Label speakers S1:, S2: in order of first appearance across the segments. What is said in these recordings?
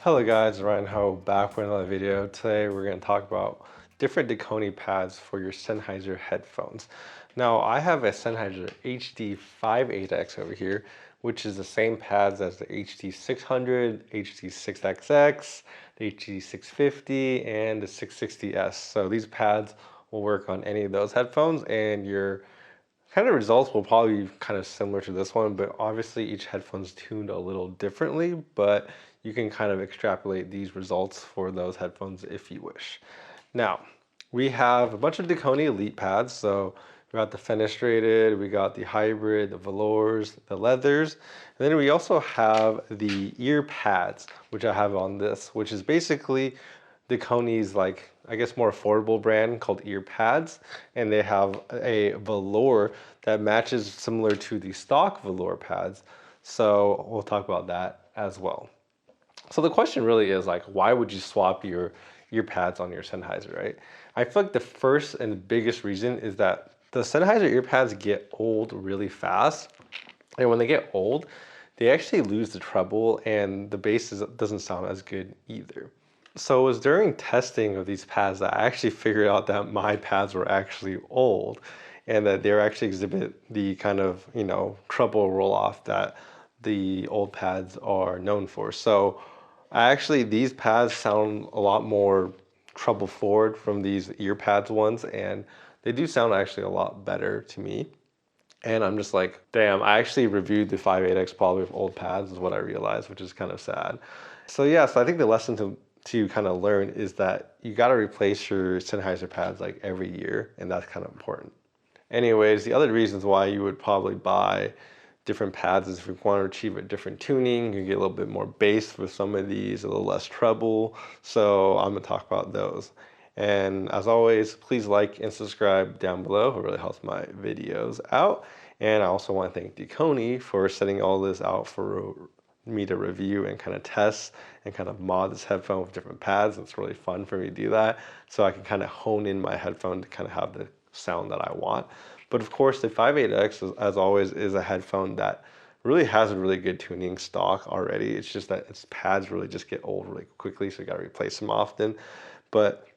S1: Hello guys, Ryan Ho back with another video. Today we're going to talk about different Dekoni pads for your Sennheiser headphones. Now I have a Sennheiser HD58x over here, which is the same pads as the HD600, HD6XX, the HD650, and the 660S. So these pads will work on any of those headphones, and your kind of results will probably be kind of similar to this one, but obviously each headphone's tuned a little differently, but you can kind of extrapolate these results for those headphones if you wish. Now, we have a bunch of Dekoni Elite pads. So we got the fenestrated, we got the hybrid, the velours, the leathers, and then we also have the ear pads, which I have on this, which is basically Dekoni's, like, I guess, more affordable brand called Earpads, and they have a velour that matches similar to the stock velour pads. So we'll talk about that as well. So the question really is, like, why would you swap your ear pads on your Sennheiser, right? I feel like the first and biggest reason is that the Sennheiser ear pads get old really fast. And when they get old, they actually lose the treble and the bass doesn't sound as good either. So it was during testing of these pads that I actually figured out that my pads were actually old and that they actually exhibit the kind of, treble roll off that the old pads are known for. So these pads sound a lot more treble forward from these ear pads ones, and they do sound actually a lot better to me. And I'm just like, damn, I actually reviewed the 58X probably with old pads is what I realized, which is kind of sad. So yeah, so I think the lesson to kind of learn is that you got to replace your Sennheiser pads like every year, and that's kind of important. Anyways, the other reasons why you would probably buy different pads is if you want to achieve a different tuning, you get a little bit more bass with some of these, a little less treble. So I'm gonna talk about those. And as always, please like and subscribe down below. It really helps my videos out. And I also want to thank Dekoni for setting all this out for me to review and kind of test and kind of mod this headphone with different pads. It's really fun for me to do that, so I can kind of hone in my headphone to kind of have the sound that I want. But of course, the 58X, as always, is a headphone that really has a really good tuning stock already. It's just that its pads really just get old really quickly, so you got to replace them often. But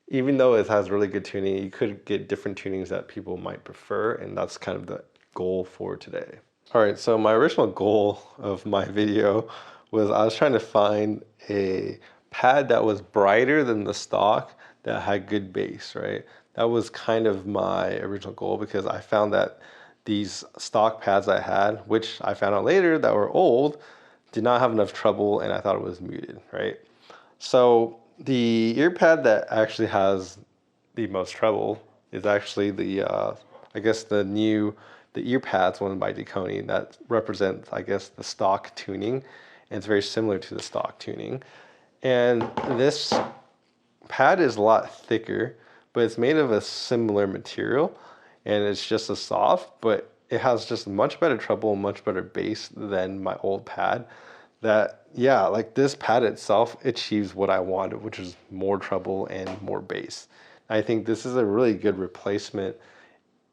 S1: even though it has really good tuning, you could get different tunings that people might prefer, and that's kind of the goal for today. All right, so my original goal of my video was I was trying to find a pad that was brighter than the stock that had good bass, right? That was kind of my original goal, because I found that these stock pads I had, which I found out later that were old, did not have enough treble, and I thought it was muted, right? So the ear pad that actually has the most treble is actually I guess the ear pads one by Dekoni that represents, I guess, the stock tuning, and it's very similar to the stock tuning. And this pad is a lot thicker, but it's made of a similar material, and it's just as soft, but it has just much better treble, much better bass than my old pad. That, yeah, like, this pad itself achieves what I wanted, which is more treble and more bass. I think this is a really good replacement,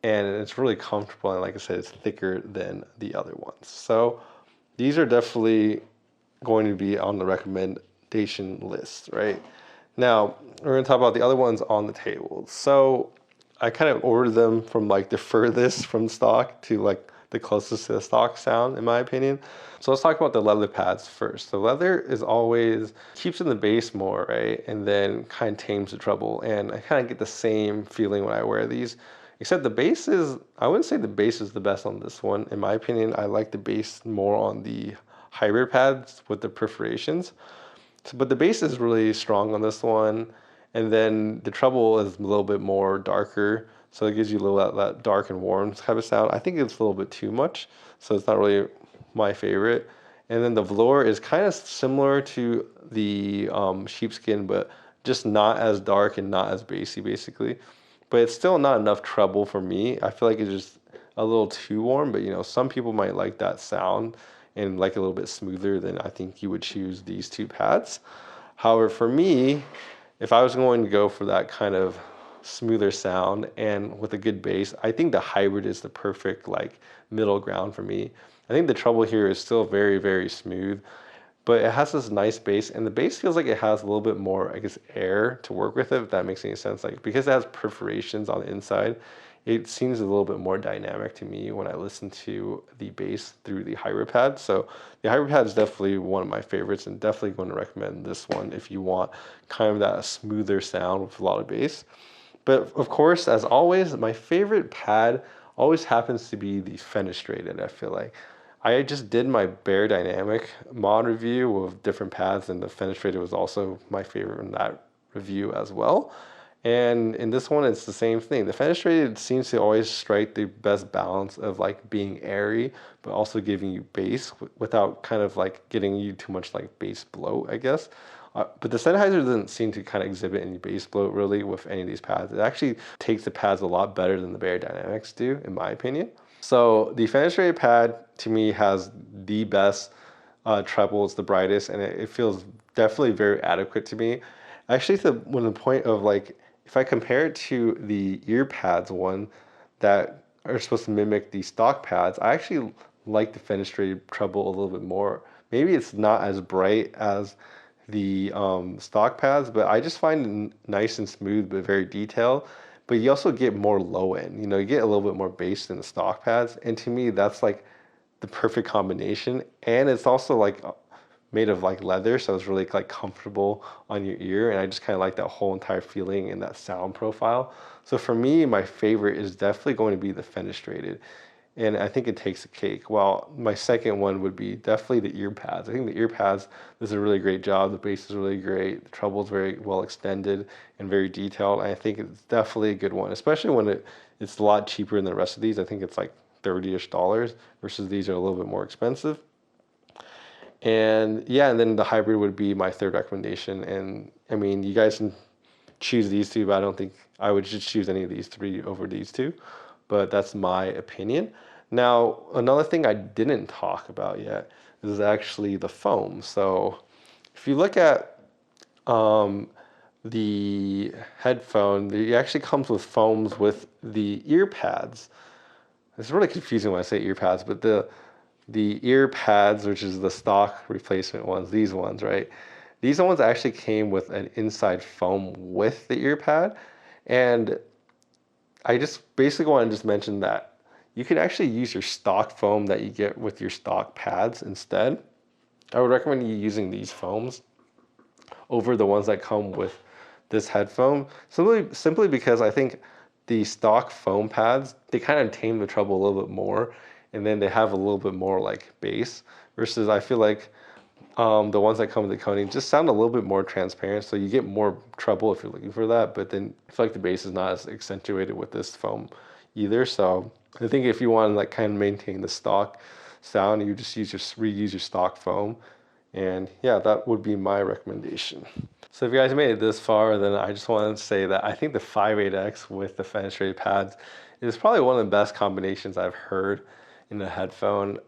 S1: and it's really comfortable, and like I said, it's thicker than the other ones. So these are definitely going to be on the recommendation list, right? Now, we're going to talk about the other ones on the table. So I kind of ordered them from, like, the furthest from stock to, like, the closest to the stock sound, in my opinion. So let's talk about the leather pads first. The leather is always keeps in the bass more, right? And then kind of tames the treble. And I kind of get the same feeling when I wear these. Except the bass is, I wouldn't say the bass is the best on this one. In my opinion, I like the bass more on the hybrid pads with the perforations. So, but the bass is really strong on this one. And then the treble is a little bit more darker. So it gives you a little that dark and warm type of sound. I think it's a little bit too much, so it's not really my favorite. And then the velour is kind of similar to the sheepskin, but just not as dark and not as bassy, basically. But it's still not enough treble for me. I feel like it's just a little too warm, but some people might like that sound and like a little bit smoother. Then I think you would choose these two pads. However, for me, if I was going to go for that kind of smoother sound and with a good bass, I think the hybrid is the perfect, like, middle ground for me. I think the treble here is still very, very smooth, but it has this nice bass, and the bass feels like it has a little bit more, I guess, air to work with it, if that makes any sense. Like, because it has perforations on the inside, it seems a little bit more dynamic to me when I listen to the bass through the hybrid pad. So the hybrid pad is definitely one of my favorites, and definitely going to recommend this one if you want kind of that smoother sound with a lot of bass. But of course, as always, my favorite pad always happens to be the fenestrated, I feel like. I just did my Bear Dynamic mod review of different pads, and the fenestrated was also my favorite in that review as well. And in this one, it's the same thing. The fenestrated seems to always strike the best balance of like being airy, but also giving you bass without kind of like getting you too much like bass bloat, I guess. But the Sennheiser doesn't seem to kind of exhibit any bass bloat really with any of these pads. It actually takes the pads a lot better than the Bear Dynamics do, in my opinion. So the fenestrated pad to me has the best treble. It's the brightest, and it feels definitely very adequate to me. Actually, when the point of like, if I compare it to the Earpads one that are supposed to mimic the stock pads, I actually like the fenestrated treble a little bit more. Maybe it's not as bright as the stock pads, but I just find it nice and smooth, but very detailed. But you also get more low end, you know, you get a little bit more bass than the stock pads. And to me, that's like the perfect combination. And it's also like made of like leather, so it's really like comfortable on your ear. And I just kind of like that whole entire feeling and that sound profile. So for me, my favorite is definitely going to be the fenestrated, and I think it takes a cake. Well, my second one would be definitely the Earpads. I think the Earpads does a really great job. The bass is really great. The treble is very well extended and very detailed. And I think it's definitely a good one, especially when it's a lot cheaper than the rest of these. I think it's like $30-ish versus these are a little bit more expensive. And yeah, and then the hybrid would be my third recommendation. And I mean, you guys can choose these two, but I don't think I would just choose any of these three over these two. But that's my opinion. Now, another thing I didn't talk about yet is actually the foam. So if you look at the headphone, it actually comes with foams with the ear pads. It's really confusing when I say ear pads, but the ear pads, which is the stock replacement ones, these ones, right? These ones actually came with an inside foam with the ear pad. And I just basically want to just mention that you can actually use your stock foam that you get with your stock pads instead. I would recommend you using these foams over the ones that come with this headphone, simply because I think the stock foam pads, they kind of tame the treble a little bit more, and then they have a little bit more like bass, versus I feel like the ones that come with Dekoni just sound a little bit more transparent, so you get more treble if you're looking for that, but then I feel like the bass is not as accentuated with this foam either. So I think if you want to like kind of maintain the stock sound, you just reuse your stock foam. And yeah, that would be my recommendation. So if you guys made it this far, then I just want to say that I think the 58X with the fenestrated pads is probably one of the best combinations I've heard in a headphone.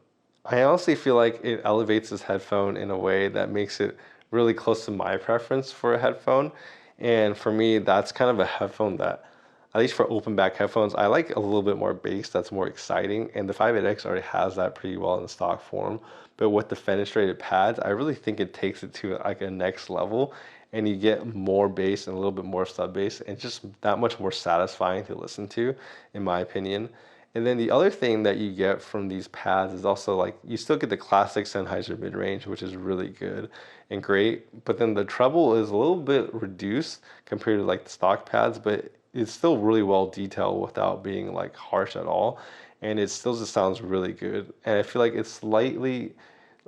S1: I honestly feel like it elevates this headphone in a way that makes it really close to my preference for a headphone. And for me, that's kind of a headphone that, at least for open back headphones, I like a little bit more bass, that's more exciting. And the 58X already has that pretty well in the stock form. But with the fenestrated pads, I really think it takes it to like a next level, and you get more bass and a little bit more sub bass, and just that much more satisfying to listen to, in my opinion. And then the other thing that you get from these pads is also like you still get the classic Sennheiser mid-range, which is really good and great. But then the treble is a little bit reduced compared to like the stock pads, but it's still really well detailed without being like harsh at all. And it still just sounds really good. And I feel like it's slightly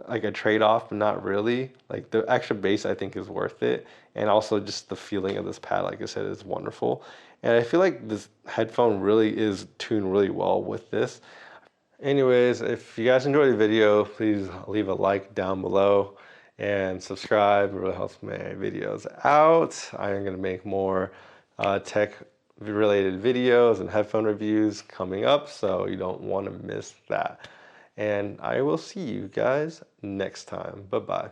S1: like a trade-off, but not really. Like the extra bass I think is worth it. And also just the feeling of this pad, like I said, is wonderful. And I feel like this headphone really is tuned really well with this. Anyways, if you guys enjoyed the video, please leave a like down below and subscribe. It really helps my videos out. I'm gonna make more tech related videos and headphone reviews coming up, so you don't want to miss that. And I will see you guys next time. Bye-bye.